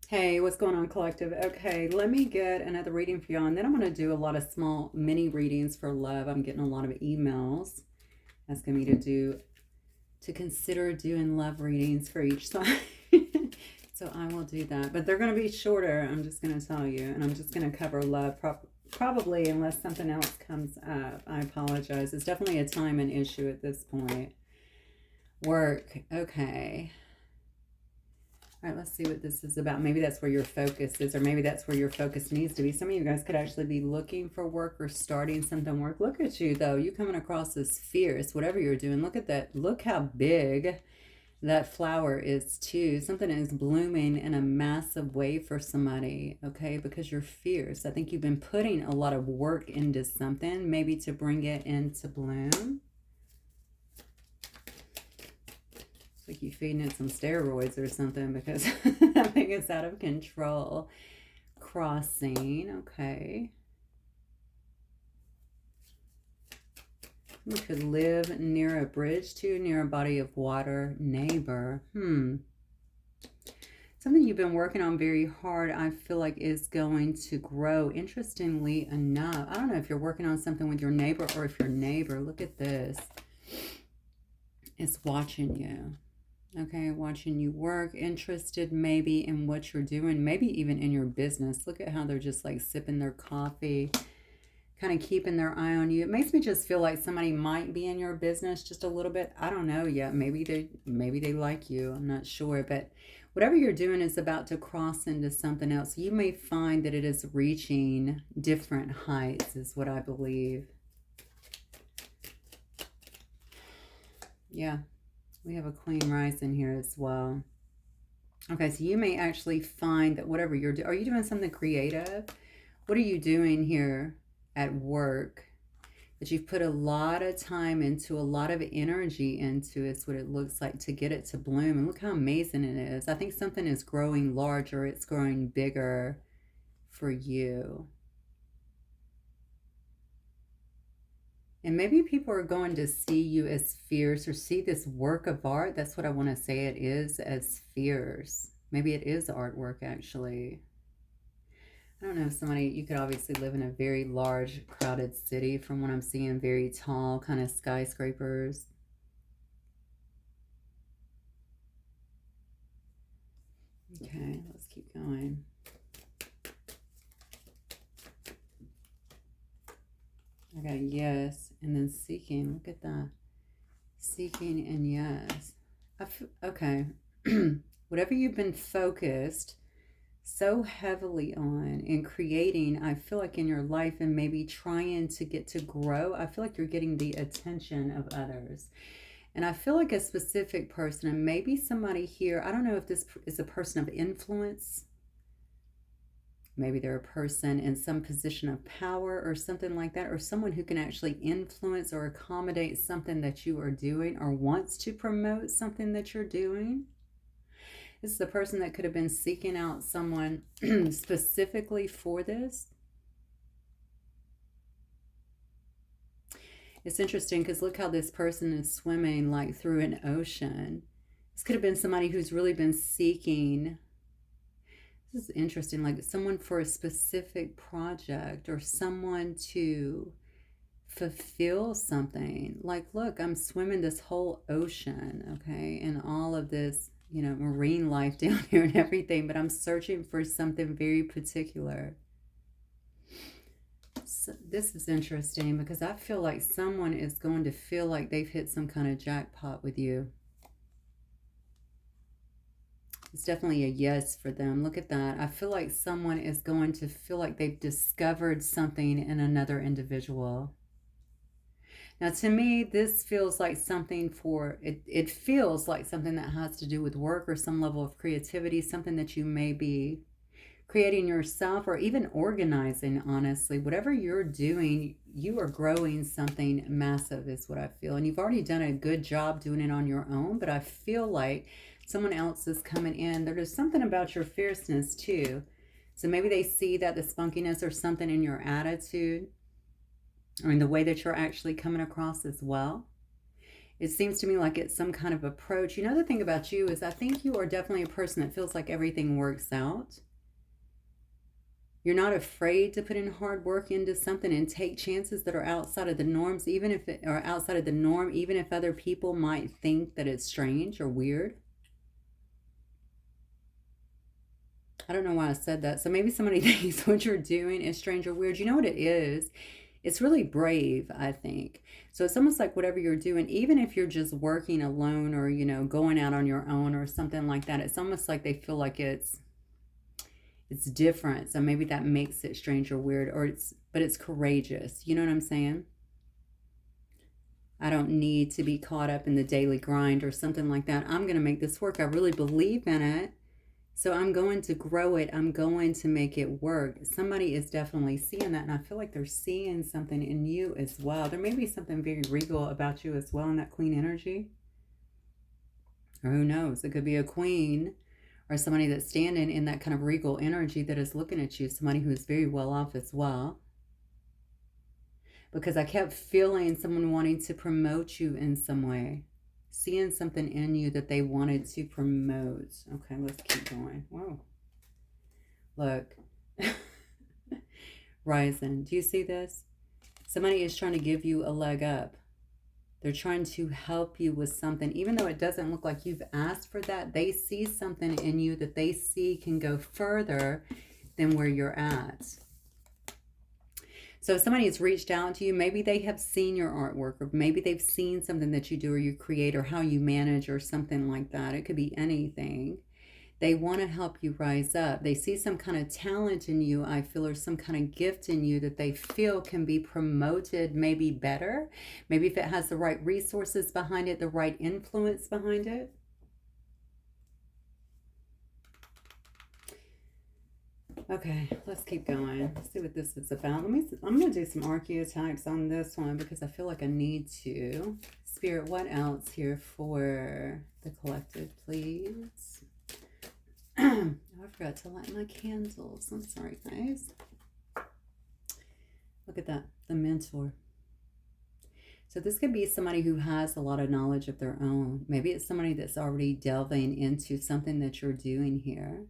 Hey, what's going on, collective? Okay, let me get another reading for y'all, and then I'm going to do a lot of small mini readings for love. I'm getting a lot of emails asking me to consider doing love readings for each side. So I will do that, but they're going to be shorter. I'm just going to tell you, and I'm just going to cover love probably unless something else comes up. I apologize. It's definitely a time and issue at this point. Work. Okay. All right, let's see what this is about. Maybe that's where your focus is, or maybe that's where your focus needs to be. Some of you guys could actually be looking for work or starting something work. Look at you, though. You coming across as fierce, whatever you're doing. Look at that. Look how big that flower is, too. Something is blooming in a massive way for somebody, okay, because you're fierce. I think you've been putting a lot of work into something, maybe to bring it into bloom. Like you feeding it some steroids or something, because I think it's out of control. Crossing, okay. We could live near a bridge too, near a body of water. Neighbor, something you've been working on very hard, I feel like is going to grow. Interestingly enough, I don't know if you're working on something with your neighbor, or if your neighbor, look at this, is watching you. Okay, watching you work, interested maybe in what you're doing, maybe even in your business. Look at how they're just like sipping their coffee, kind of keeping their eye on you. It makes me just feel like somebody might be in your business just a little bit. I don't know yet. Maybe they like you. I'm not sure, but whatever you're doing is about to cross into something else. You may find that it is reaching different heights, is what I believe. Yeah. We have a Queen rising here as well. Okay, so you may actually find that whatever you're doing, are you doing something creative? What are you doing here at work that you've put a lot of time into, a lot of energy into? Is what it looks like to get it to bloom. And look how amazing it is. I think something is growing larger. It's growing bigger for you. And maybe people are going to see you as fierce, or see this work of art. That's what I want to say it is, as fierce. Maybe it is artwork, actually. I don't know if somebody, you could obviously live in a very large, crowded city from what I'm seeing, very tall kind of skyscrapers. Okay, let's keep going. I got yes, and then seeking. Look at that. Seeking and yes. Okay. Whatever you've been focused so heavily on in creating, I feel like in your life, and maybe trying to get to grow, I feel like you're getting the attention of others. And I feel like a specific person, and maybe somebody here, I don't know if this is a person of influence. Maybe they're a person in some position of power or something like that, or someone who can actually influence or accommodate something that you are doing, or wants to promote something that you're doing. This is the person that could have been seeking out someone specifically for this. It's interesting because look how this person is swimming like through an ocean. This could have been somebody who's really been seeking. This is interesting, like someone for a specific project, or someone to fulfill something. Like, look, I'm swimming this whole ocean, okay, and all of this, marine life down here and everything, but I'm searching for something very particular. So this is interesting because I feel like someone is going to feel like they've hit some kind of jackpot with you. It's definitely a yes for them. Look at that. I feel like someone is going to feel like they've discovered something in another individual. Now, to me, this feels like something it feels like something that has to do with work or some level of creativity, something that you may be creating yourself, or even organizing, honestly. Whatever you're doing, you are growing something massive, is what I feel. And you've already done a good job doing it on your own, but I feel like someone else is coming in. There's something about your fierceness, too. So maybe they see that the spunkiness or something in your attitude, or in the way that you're actually coming across as well. It seems to me like it's some kind of approach. You know, the thing about you is I think you are definitely a person that feels like everything works out. You're not afraid to put in hard work into something and take chances that are outside of the norms, even if it are outside of the norm, even if other people might think that it's strange or weird. I don't know why I said that. So maybe somebody thinks what you're doing is strange or weird. You know what it is? It's really brave, I think. So it's almost like whatever you're doing, even if you're just working alone or, you know, going out on your own or something like that, it's almost like they feel like it's different. So maybe that makes it strange or weird, or but it's courageous. You know what I'm saying? I don't need to be caught up in the daily grind or something like that. I'm going to make this work. I really believe in it. So I'm going to grow it. I'm going to make it work. Somebody is definitely seeing that. And I feel like they're seeing something in you as well. There may be something very regal about you as well in that queen energy. Or who knows? It could be a queen or somebody that's standing in that kind of regal energy that is looking at you. Somebody who is very well off as well. Because I kept feeling someone wanting to promote you in some way. Seeing something in you that they wanted to promote. Okay, let's keep going. Whoa. Look. Rising. Do you see this? Somebody is trying to give you a leg up. They're trying to help you with something. Even though it doesn't look like you've asked for that, they see something in you that they see can go further than where you're at. So if somebody has reached out to you, maybe they have seen your artwork, or maybe they've seen something that you do or you create or how you manage or something like that. It could be anything. They want to help you rise up. They see some kind of talent in you, I feel, or some kind of gift in you that they feel can be promoted maybe better. Maybe if it has the right resources behind it, the right influence behind it. Okay, let's keep going. Let's see what this is about. I'm going to do some archetypes on this one because I feel like I need to. Spirit, what else here for the collective, please? I forgot to light my candles. I'm sorry, guys. Look at that, the mentor. So this could be somebody who has a lot of knowledge of their own. Maybe it's somebody that's already delving into something that you're doing here.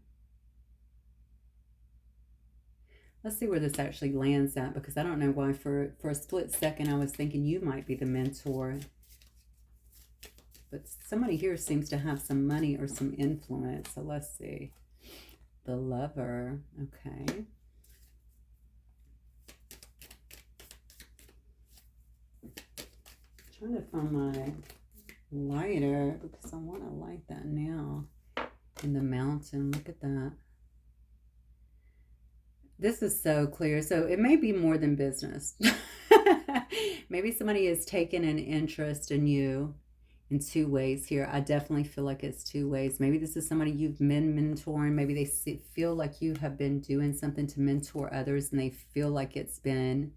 Let's see where this actually lands at, because I don't know why for a split second I was thinking you might be the mentor. But somebody here seems to have some money or some influence. So let's see. The Lover. Okay. Trying to find my lighter because I want to light that now. In the Mountain. Look at that. This is so clear. So it may be more than business. Maybe somebody has taken an interest in you in two ways here. I definitely feel like it's two ways. Maybe this is somebody you've been mentoring. Maybe they feel like you have been doing something to mentor others and they feel like it's been...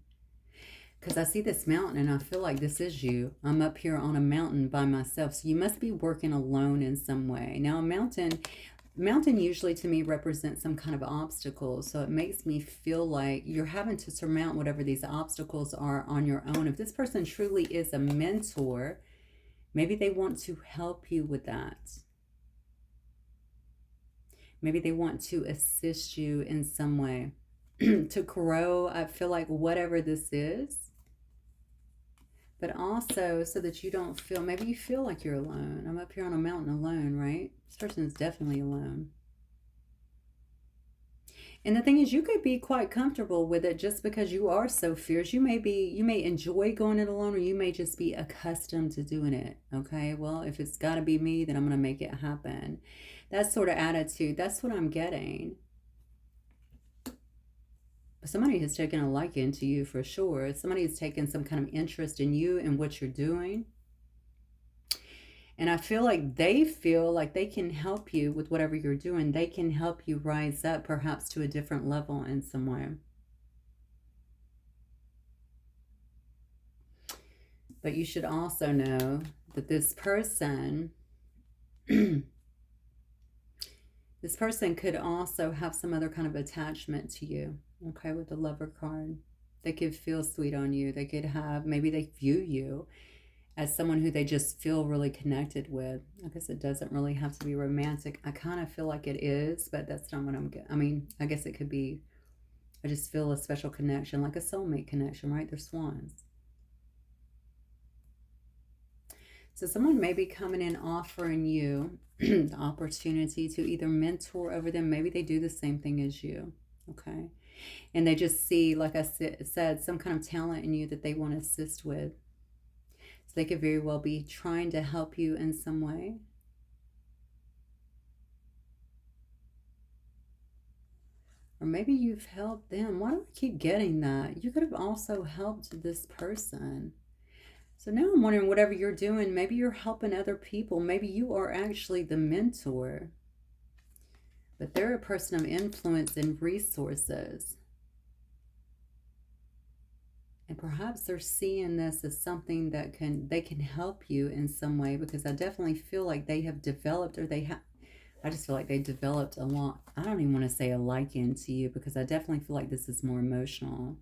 Because I see this mountain and I feel like this is you. I'm up here on a mountain by myself. So you must be working alone in some way. Now a mountain usually to me represents some kind of obstacle. So it makes me feel like you're having to surmount whatever these obstacles are on your own. If this person truly is a mentor, maybe they want to help you with that. Maybe they want to assist you in some way to grow. I feel like whatever this is. But also so that you don't feel, maybe you feel like you're alone. I'm up here on a mountain alone, right? This person is definitely alone. And the thing is, you could be quite comfortable with it just because you are so fierce. You may enjoy going it alone, or you may just be accustomed to doing it. Okay, well, if it's got to be me, then I'm going to make it happen. That sort of attitude, that's what I'm getting. Somebody has taken a liking to you for sure. Somebody has taken some kind of interest in you and what you're doing. And I feel like they can help you with whatever you're doing. They can help you rise up perhaps to a different level in some way. But you should also know that this person... this person could also have some other kind of attachment to you. Okay, with the Lover card. They could feel sweet on you. They could have, maybe they view you as someone who they just feel really connected with. I guess it doesn't really have to be romantic. I kind of feel like it is, but that's not what I'm getting. I mean, I guess it could be, I just feel a special connection, like a soulmate connection, right? They're swans. So someone may be coming in offering you the opportunity to either mentor over them. Maybe they do the same thing as you, okay? And they just see, like I said, some kind of talent in you that they want to assist with. So they could very well be trying to help you in some way. Or maybe you've helped them. Why do I keep getting that? You could have also helped this person. So now I'm wondering, whatever you're doing, maybe you're helping other people. Maybe you are actually the mentor. But they're a person of influence and resources. And perhaps they're seeing this as something that they can help you in some way, because I definitely feel like they have developed, or I just feel like they developed a lot. I don't even want to say a liking to you, because I definitely feel like this is more emotional.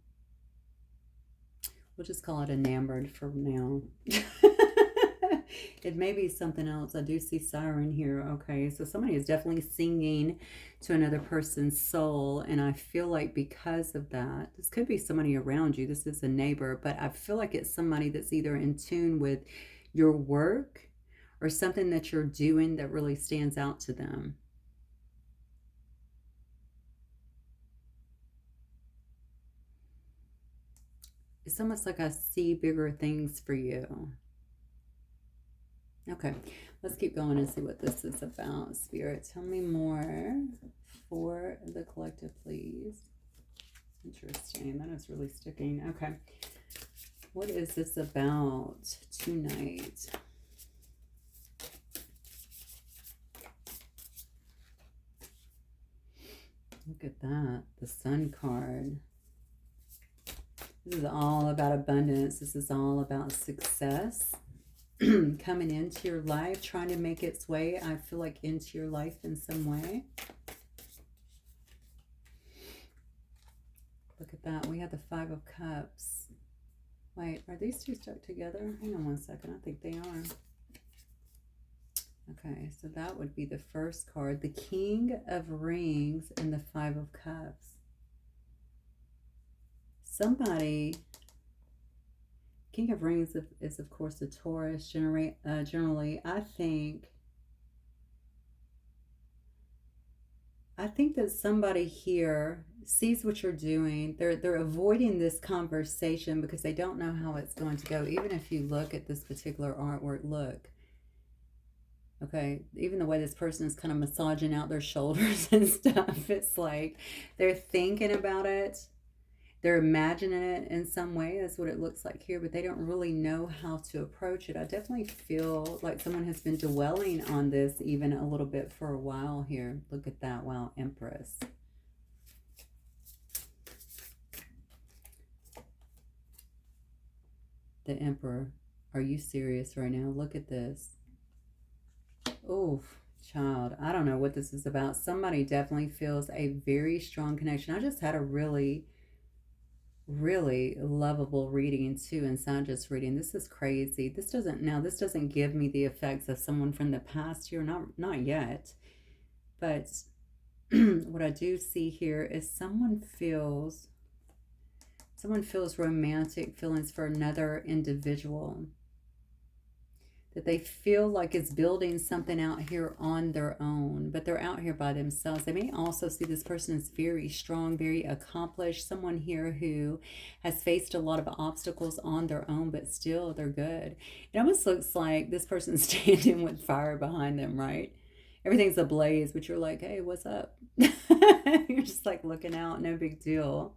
We'll just call it enamored for now. It may be something else. I do see siren here. Okay, so somebody is definitely singing to another person's soul, and I feel like because of that, this could be somebody around you. This is a neighbor, but I feel like it's somebody that's either in tune with your work or something that you're doing that really stands out to them. It's almost like I see bigger things for you. Okay, let's keep going and see what this is about. Spirit, tell me more for the collective, please. Interesting. That is really sticking. Okay. What is this about tonight? Look at that. The Sun card. This is all about abundance. This is all about success. Coming into your life, trying to make its way, I feel like, into your life in some way. Look at that. We have the Five of Cups. Wait, are these two stuck together? Hang on one second. I think they are. Okay, so that would be the first card. The King of Rings and the Five of Cups. Somebody... King of Rings is of course a Taurus. Generally, I think that somebody here sees what you're doing. They're avoiding this conversation because they don't know how it's going to go. Even if you look at this particular artwork, look. Okay, even the way this person is kind of massaging out their shoulders and stuff, it's like they're thinking about it. They're imagining it in some way. That's what it looks like here, but they don't really know how to approach it. I definitely feel like someone has been dwelling on this even a little bit for a while here. Look at that. Wow, Empress. The Emperor. Are you serious right now? Look at this. Oh, child. I don't know what this is about. Somebody definitely feels a very strong connection. I just had a really lovable reading too, and not just reading. This is crazy. This doesn't give me the effects of someone from the past here, not yet, but what I do see here is someone feels romantic feelings for another individual, that they feel like it's building something out here on their own, but they're out here by themselves. They may also see this person as very strong, very accomplished, someone here who has faced a lot of obstacles on their own, but still they're good. It almost looks like this person's standing with fire behind them, right? Everything's ablaze, but you're like, hey, what's up? You're just like looking out, no big deal.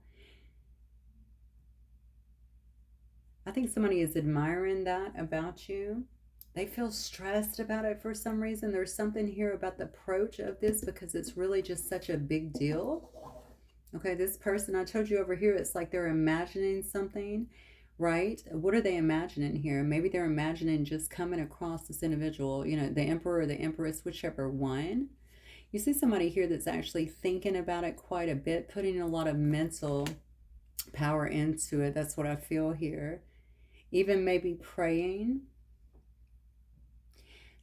I think somebody is admiring that about you. They feel stressed about it for some reason. There's something here about the approach of this because it's really just such a big deal. Okay, this person, I told you over here, it's like they're imagining something, right? What are they imagining here? Maybe they're imagining just coming across this individual, you know, the Emperor or the Empress, whichever one. You see somebody here that's actually thinking about it quite a bit, putting a lot of mental power into it. That's what I feel here. Even maybe praying.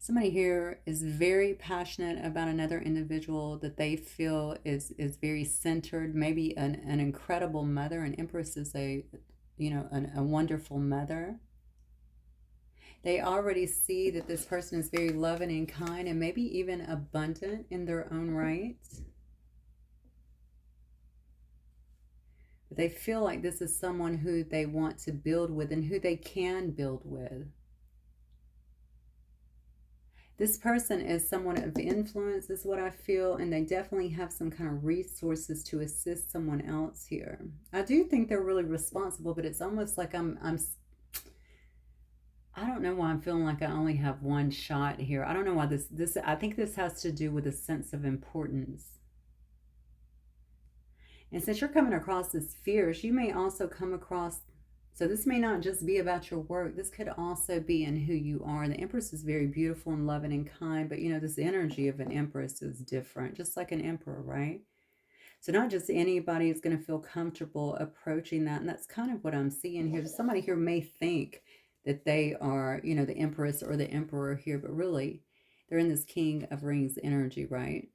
Somebody here is very passionate about another individual that they feel is very centered, maybe an incredible mother. An empress is a wonderful mother. They already see that this person is very loving and kind and maybe even abundant in their own right. But they feel like this is someone who they want to build with and who they can build with. This person is someone of influence, is what I feel, and they definitely have some kind of resources to assist someone else here. I do think they're really responsible, but it's almost like I don't know why I'm feeling like I only have one shot here. I don't know why this I think this has to do with a sense of importance. And since you're coming across as fierce, you may also come across, so this may not just be about your work. This could also be in who you are. The Empress is very beautiful and loving and kind, but this energy of an Empress is different, just like an Emperor, right? So not just anybody is going to feel comfortable approaching that. And that's kind of what I'm seeing here. Somebody here may think that they are, the Empress or the Emperor here, but really they're in this King of Rings energy, right?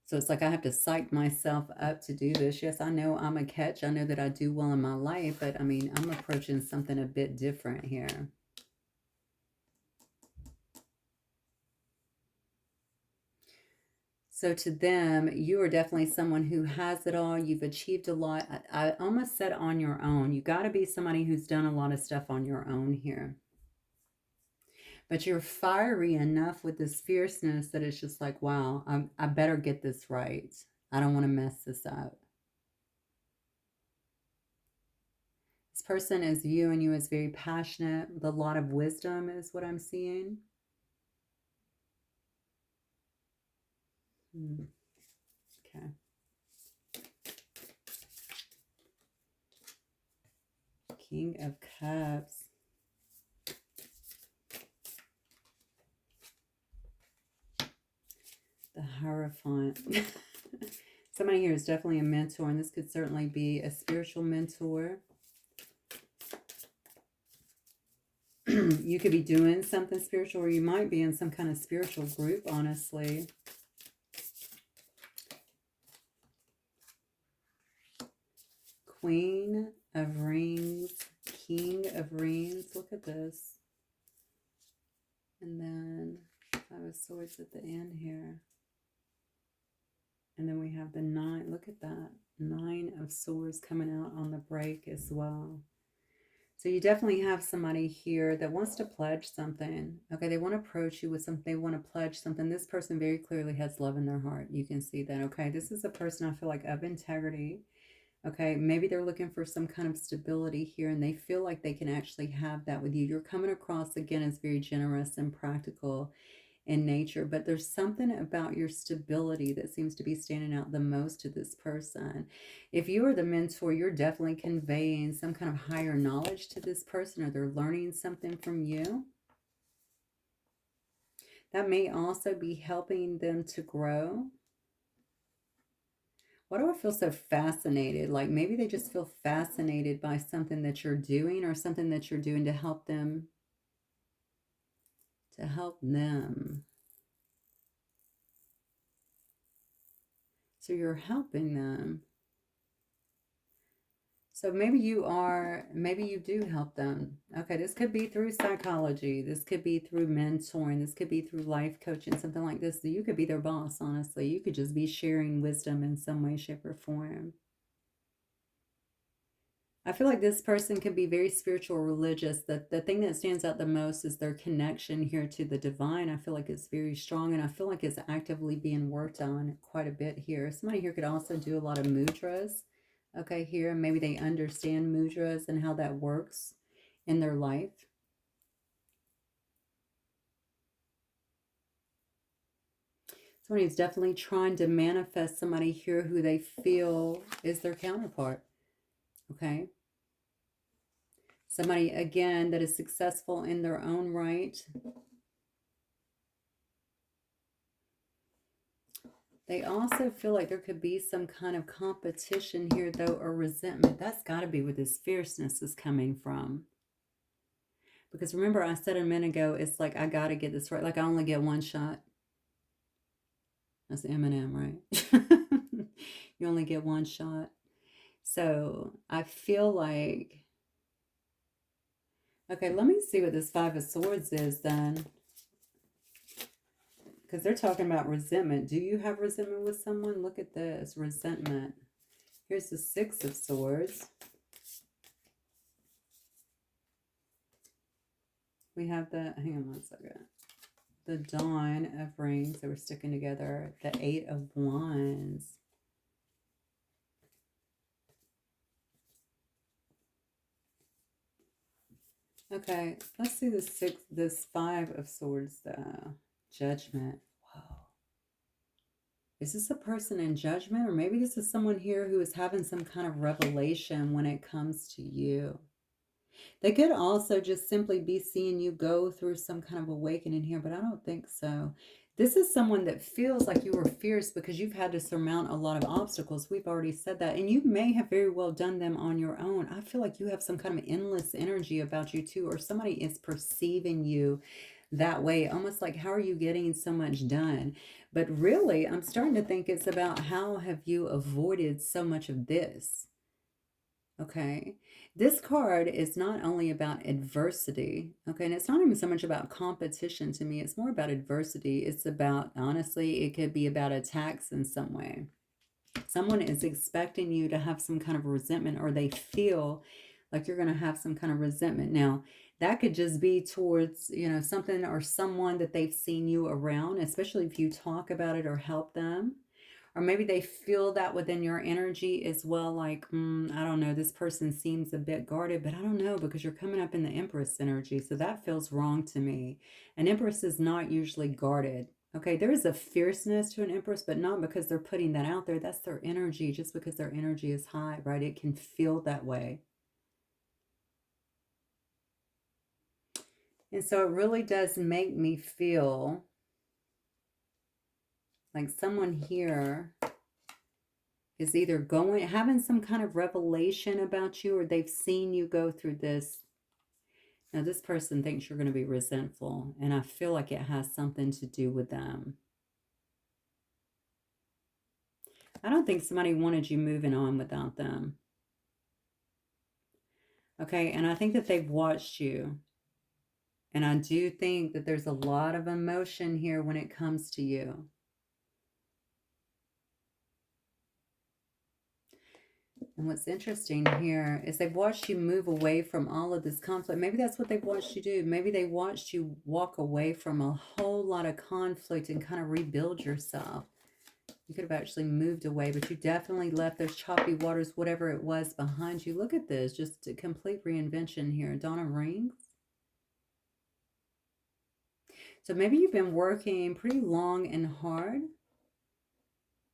So it's like I have to psych myself up to do this. Yes, I know I'm a catch. I know that I do well in my life, but I mean, I'm approaching something a bit different here. So to them, you are definitely someone who has it all. You've achieved a lot. I almost said on your own. You got to be somebody who's done a lot of stuff on your own here. But you're fiery enough with this fierceness that it's just like, wow, I better get this right. I don't want to mess this up. This person is viewing you as very passionate, with a lot of wisdom is what I'm seeing. Okay. King of Cups. The Hierophant. Somebody here is definitely a mentor, and this could certainly be a spiritual mentor. You could be doing something spiritual, or you might be in some kind of spiritual group, honestly. Queen of Rings, King of Rings. Look at this. And then Five of Swords at the end here. And then we have the 9. Look at that. 9 of Swords coming out on the break as well. So you definitely have somebody here that wants to pledge something. Okay, they want to approach you with something. They want to pledge something. This person very clearly has love in their heart. You can see that. Okay, this is a person I feel like of integrity. Okay, maybe they're looking for some kind of stability here, and they feel like they can actually have that with you. You're coming across, again, as very generous and practical in nature, but there's something about your stability that seems to be standing out the most to this person. If you are the mentor, you're definitely conveying some kind of higher knowledge to this person, or they're learning something from you. That may also be helping them to grow. Why do I feel so fascinated? Like maybe they just feel fascinated by something that you're doing, or something that you're doing to help them. So you're helping them. So maybe you do help them. Okay, this could be through psychology. This could be through mentoring. This could be through life coaching, something like this. You could be their boss, honestly. You could just be sharing wisdom in some way, shape, or form. I feel like this person can be very spiritual or religious. The thing that stands out the most is their connection here to the divine. I feel like it's very strong, and I feel like it's actively being worked on quite a bit here. Somebody here could also do a lot of mudras. Okay, here, maybe they understand mudras and how that works in their life. Somebody who's definitely trying to manifest somebody here who they feel is their counterpart. Okay. Somebody, again, that is successful in their own right. They also feel like there could be some kind of competition here, though, or resentment. That's got to be where this fierceness is coming from. Because remember, I said a minute ago, it's like I got to get this right. Like I only get one shot. That's Eminem, right? You only get one shot. So I feel like, okay, let me see what this Five of Swords is then. Because they're talking about resentment. Do you have resentment with someone? Look at this, resentment. Here's the Six of Swords. We have the, hang on one second. The Dawn of Rings. They were sticking together. The Eight of Wands. Okay, let's see this Five of Swords, Judgment. Whoa. Is this a person in judgment? Or maybe this is someone here who is having some kind of revelation when it comes to you. They could also just simply be seeing you go through some kind of awakening here, but I don't think so. This is someone that feels like you were fierce because you've had to surmount a lot of obstacles. We've already said that. And you may have very well done them on your own. I feel like you have some kind of endless energy about you too, or somebody is perceiving you that way, almost like, how are you getting so much done? But really, I'm starting to think it's about how have you avoided so much of this? Okay. This card is not only about adversity, okay, and it's not even so much about competition to me. It's more about adversity. It's about, honestly, it could be about attacks in some way. Someone is expecting you to have some kind of resentment, or they feel like you're going to have some kind of resentment. Now, that could just be towards, something or someone that they've seen you around, especially if you talk about it or help them. Or maybe they feel that within your energy as well, like, I don't know, this person seems a bit guarded, but I don't know, because you're coming up in the Empress energy. So that feels wrong to me. An Empress is not usually guarded. Okay, there is a fierceness to an Empress, but not because they're putting that out there. That's their energy, just because their energy is high, right? It can feel that way. And so it really does make me feel like someone here is either having some kind of revelation about you, or they've seen you go through this. Now, this person thinks you're going to be resentful, and I feel like it has something to do with them. I don't think somebody wanted you moving on without them. Okay, and I think that they've watched you. And I do think that there's a lot of emotion here when it comes to you. And what's interesting here is they've watched you move away from all of this conflict. Maybe that's what they've watched you do. Maybe they watched you walk away from a whole lot of conflict and kind of rebuild yourself. You could have actually moved away, but you definitely left those choppy waters, whatever it was, behind you. Look at this, just a complete reinvention here. Dawn of Rings. So maybe you've been working pretty long and hard,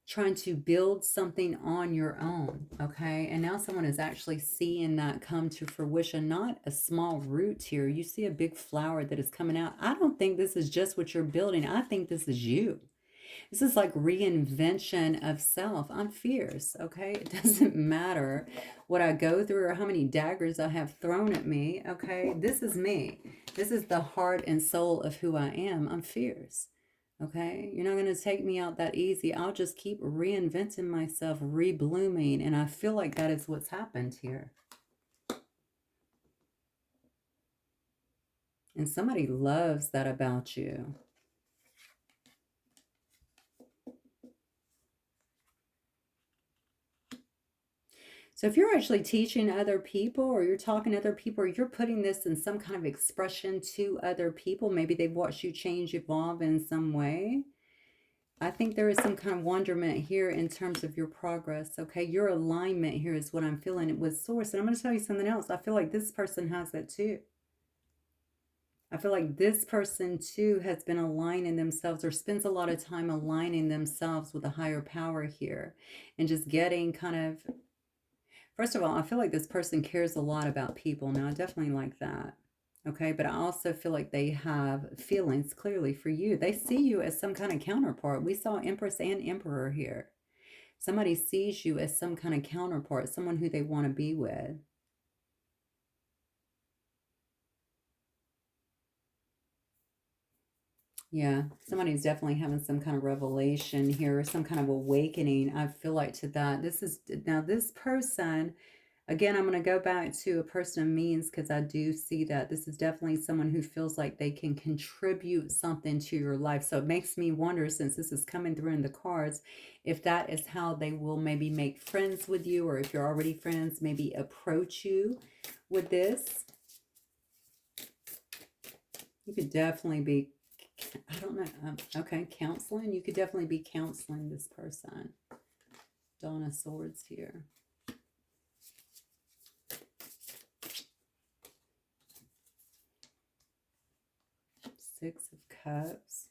trying to build something on your own, okay? And now someone is actually seeing that come to fruition, not a small root here. You see a big flower that is coming out. I don't think this is just what you're building. I think this is you. This is like reinvention of self. I'm fierce, okay? It doesn't matter what I go through or how many daggers I have thrown at me, okay? This is me. This is the heart and soul of who I am. I'm fierce. Okay, you're not going to take me out that easy. I'll just keep reinventing myself, reblooming. And I feel like that is what's happened here. And somebody loves that about you. So if you're actually teaching other people, or you're talking to other people, or you're putting this in some kind of expression to other people, maybe they've watched you change, evolve in some way. I think there is some kind of wonderment here in terms of your progress, okay? Your alignment here is what I'm feeling with Source. And I'm going to tell you something else. I feel like this person has that too. I feel like this person too has been aligning themselves, or spends a lot of time aligning themselves with a higher power here. And just getting kind of, first of all, I feel like this person cares a lot about people. Now, I definitely like that. Okay, but I also feel like they have feelings clearly for you. They see you as some kind of counterpart. We saw Empress and Emperor here. Somebody sees you as some kind of counterpart, someone who they want to be with. Yeah, somebody's definitely having some kind of revelation here, or some kind of awakening. I feel like to that. This is now this person. Again, I'm going to go back to a person of means because I do see that this is definitely someone who feels like they can contribute something to your life. So it makes me wonder, since this is coming through in the cards, if that is how they will maybe make friends with you, or if you're already friends, maybe approach you with this. You could definitely be, I don't know, okay, counseling. You could definitely be counseling this person. Dawn of Swords here. Six of Cups.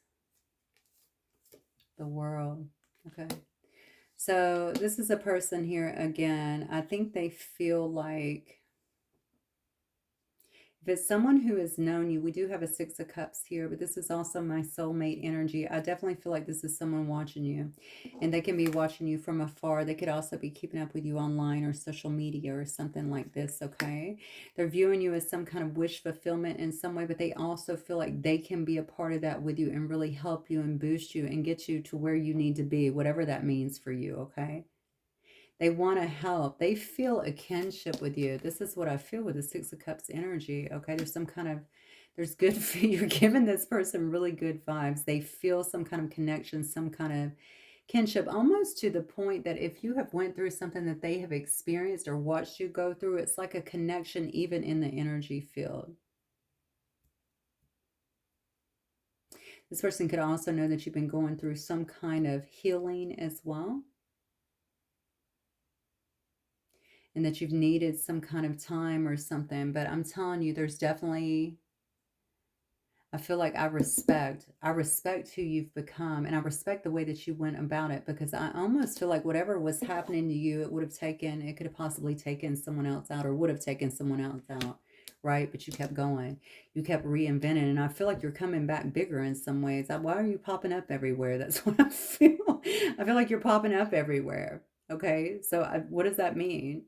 The World. Okay. So this is a person here again. I think they feel like, if it's someone who has known you, we do have a Six of Cups here, but this is also my soulmate energy. I definitely feel like this is someone watching you, and they can be watching you from afar. They could also be keeping up with you online or social media or something like this, okay? They're viewing you as some kind of wish fulfillment in some way, but they also feel like they can be a part of that with you and really help you and boost you and get you to where you need to be, whatever that means for you, okay? They want to help. They feel a kinship with you. This is what I feel with the Six of Cups energy. Okay, there's some kind of, there's good, you're giving this person really good vibes. They feel some kind of connection, some kind of kinship, almost to the point that if you have went through something that they have experienced or watched you go through, it's like a connection even in the energy field. This person could also know that you've been going through some kind of healing as well, and that you've needed some kind of time or something. But I'm telling you, there's definitely, I feel like I respect who you've become, and I respect the way that you went about it, because I almost feel like whatever was happening to you, it could have possibly taken someone else out, or would have taken someone else out, right? But you kept going, you kept reinventing, and I feel like you're coming back bigger in some ways. Why are you popping up everywhere? That's what I feel. I feel like you're popping up everywhere. Okay, so what does that mean?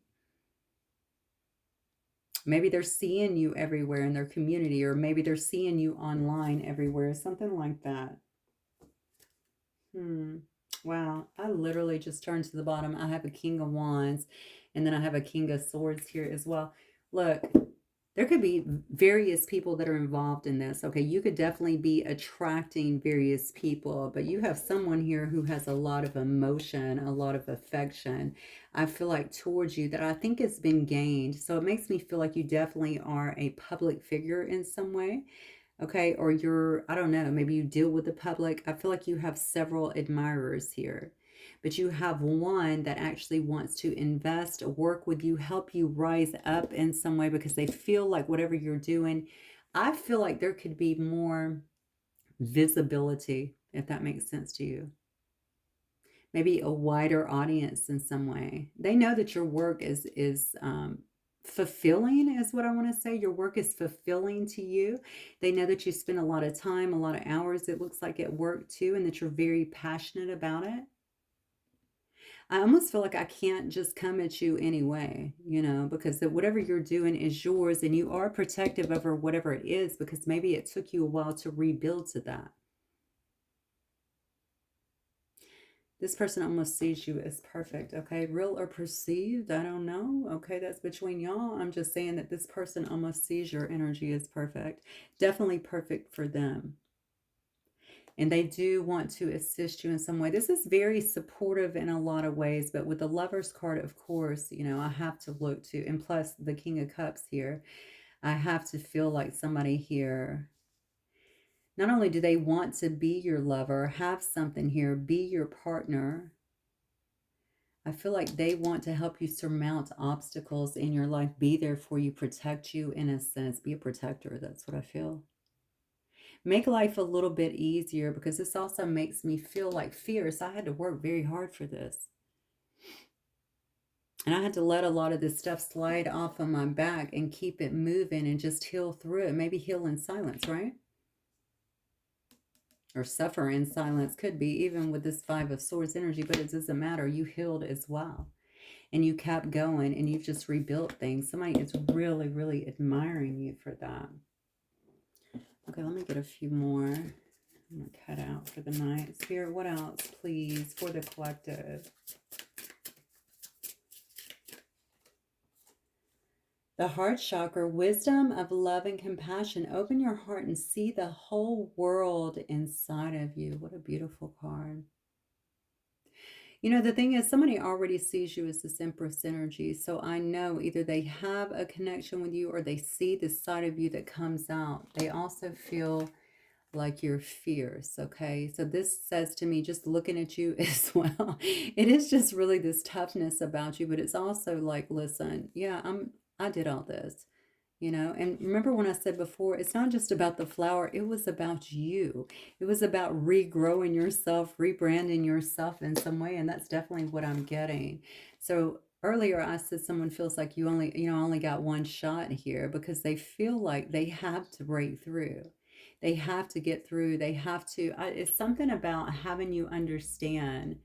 Maybe they're seeing you everywhere in their community, or maybe they're seeing you online everywhere, something like that. Hmm. Wow. I literally just turned to the bottom. I have a King of Wands, and then I have a King of Swords here as well. Look, there could be various people that are involved in this. Okay, you could definitely be attracting various people, but you have someone here who has a lot of emotion, a lot of affection, I feel like, towards you, that I think has been gained. So it makes me feel like you definitely are a public figure in some way. Okay, or you're, I don't know, maybe you deal with the public. I feel like you have several admirers here, but you have one that actually wants to invest, work with you, help you rise up in some way, because they feel like whatever you're doing, I feel like there could be more visibility, if that makes sense to you. Maybe a wider audience in some way. They know that your work is fulfilling, is what I want to say. Your work is fulfilling to you. They know that you spend a lot of time, a lot of hours, it looks like, at work too, and that you're very passionate about it. I almost feel like I can't just come at you anyway, because whatever you're doing is yours, and you are protective over whatever it is, because maybe it took you a while to rebuild to that. This person almost sees you as perfect, okay? Real or perceived, I don't know. Okay, that's between y'all. I'm just saying that this person almost sees your energy as perfect. Definitely perfect for them. And they do want to assist you in some way. This is very supportive in a lot of ways, but with the Lover's card, of course, I have to look to, and plus the King of Cups here, I have to feel like somebody here, not only do they want to be your lover, have something here, be your partner, I feel like they want to help you surmount obstacles in your life, be there for you, protect you in a sense, be a protector. That's what I feel. Make life a little bit easier, because this also makes me feel like fierce. I had to work very hard for this. And I had to let a lot of this stuff slide off of my back and keep it moving and just heal through it. Maybe heal in silence, right? Or suffer in silence, could be, even with this Five of Swords energy, but it doesn't matter. You healed as well. And you kept going, and you've just rebuilt things. Somebody is really, really admiring you for that. Okay, let me get a few more. I'm going to cut out for the night. Spirit, what else, please, for the collective? The heart chakra, wisdom of love and compassion. Open your heart and see the whole world inside of you. What a beautiful card. You know, the thing is, somebody already sees you as this Empress energy. So I know either they have a connection with you or they see this side of you that comes out. They also feel like you're fierce, okay? So this says to me, just looking at you as well, it is just really this toughness about you, but it's also like, listen, yeah, I did all this. You know, and remember when I said before, it's not just about the flower, it was about you. It was about regrowing yourself, rebranding yourself in some way. And that's definitely what I'm getting. So earlier I said someone feels like you only got one shot here because they feel like they have to break through. They have to get through. They have to, it's something about having you understand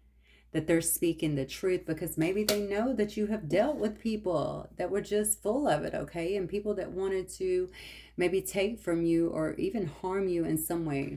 that they're speaking the truth because maybe they know that you have dealt with people that were just full of it, okay? And people that wanted to maybe take from you or even harm you in some way.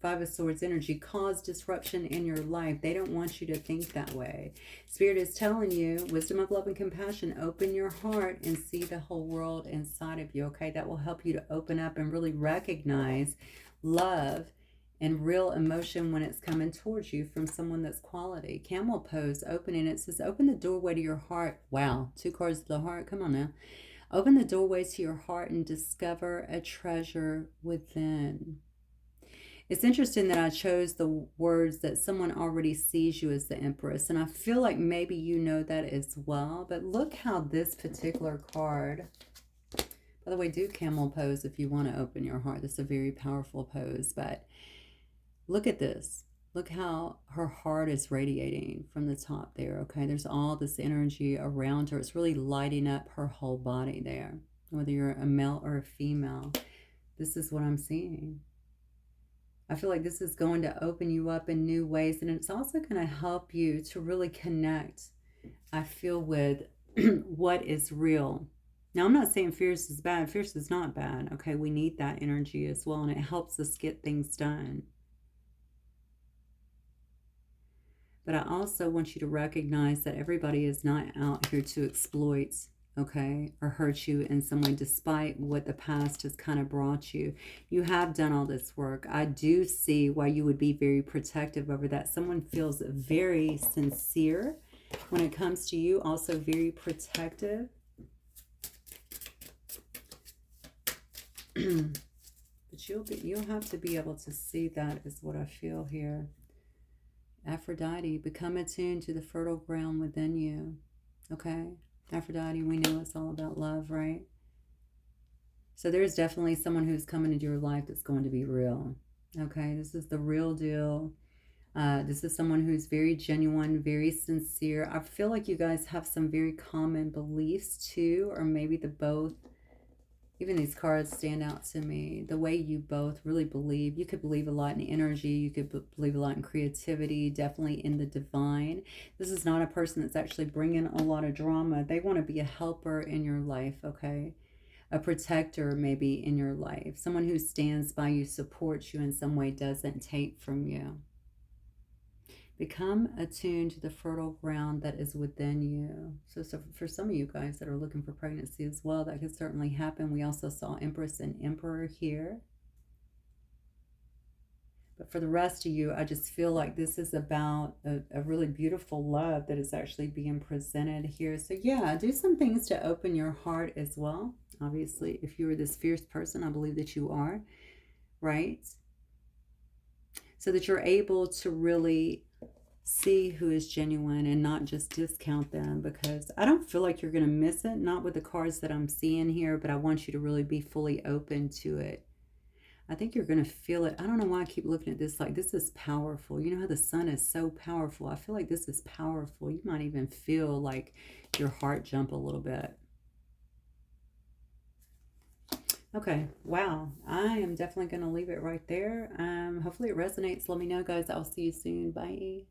Five of Swords energy, cause disruption in your life. They don't want you to think that way. Spirit is telling you, wisdom of love and compassion, open your heart and see the whole world inside of you, okay? That will help you to open up and really recognize love and real emotion when it's coming towards you from someone that's quality. Camel pose, opening. It says, open the doorway to your heart. Wow, 2 cards of the heart. Come on now. Open the doorway to your heart and discover a treasure within. It's interesting that I chose the words that someone already sees you as the Empress. And I feel like maybe you know that as well. But look how this particular card, by the way, do camel pose if you want to open your heart. This is a very powerful pose. But look at this. Look how her heart is radiating from the top there, okay? There's all this energy around her. It's really lighting up her whole body there. Whether you're a male or a female, this is what I'm seeing. I feel like this is going to open you up in new ways, and it's also going to help you to really connect, I feel, with what is real. Now, I'm not saying fierce is bad. Fierce is not bad, okay? We need that energy as well, and it helps us get things done. But I also want you to recognize that everybody is not out here to exploit, okay, or hurt you in some way, despite what the past has kind of brought you. You have done all this work. I do see why you would be very protective over that. Someone feels very sincere when it comes to you, also very protective. But you'll have to be able to see that, is what I feel here. Aphrodite, become attuned to the fertile ground within you. Okay? Aphrodite, we know it's all about love, right? So there's definitely someone who's coming into your life that's going to be real. Okay? This is the real deal. This is someone who's very genuine, very sincere. I feel like you guys have some very common beliefs too, or maybe the both. Even these cards stand out to me. The way you both really believe. You could believe a lot in energy. You could believe a lot in creativity. Definitely in the divine. This is not a person that's actually bringing a lot of drama. They want to be a helper in your life, okay? A protector maybe in your life. Someone who stands by you, supports you in some way, doesn't take from you. Become attuned to the fertile ground that is within you. So for some of you guys that are looking for pregnancy as well, that could certainly happen. We also saw Empress and Emperor here. But for the rest of you, I just feel like this is about a really beautiful love that is actually being presented here. So yeah, do some things to open your heart as well. Obviously, if you are this fierce person, I believe that you are, right? So that you're able to really see who is genuine and not just discount them, because I don't feel like you're going to miss it, not with the cards that I'm seeing here, but I want you to really be fully open to it. I think you're going to feel it. I don't know why I keep looking at this like this is powerful. You know how the sun is so powerful? I feel like this is powerful. You might even feel like your heart jump a little bit. Okay, wow. I am definitely going to leave it right there. Hopefully it resonates. Let me know, guys. I'll see you soon. Bye.